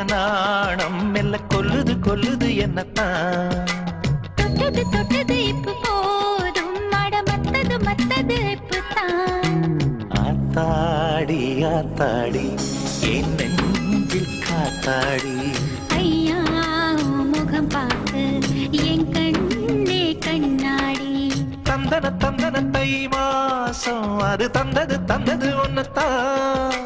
நாணம் மெல்ல கொல்லுது கொல்லுது என்னத்தான் தொட்டது தொட்டது இப்ப போதும் மட மத்தது மத்தது இப்பதான் ஆத்தாடி ஆத்தாடி என் நெஞ்சில் காத்தாடி ஐயா முகம் பார்த்து என் கண்ணே கண்ணாடி தந்தன தந்தன தை மாசம் அது தந்தது தந்தது ஒன்னத்தான்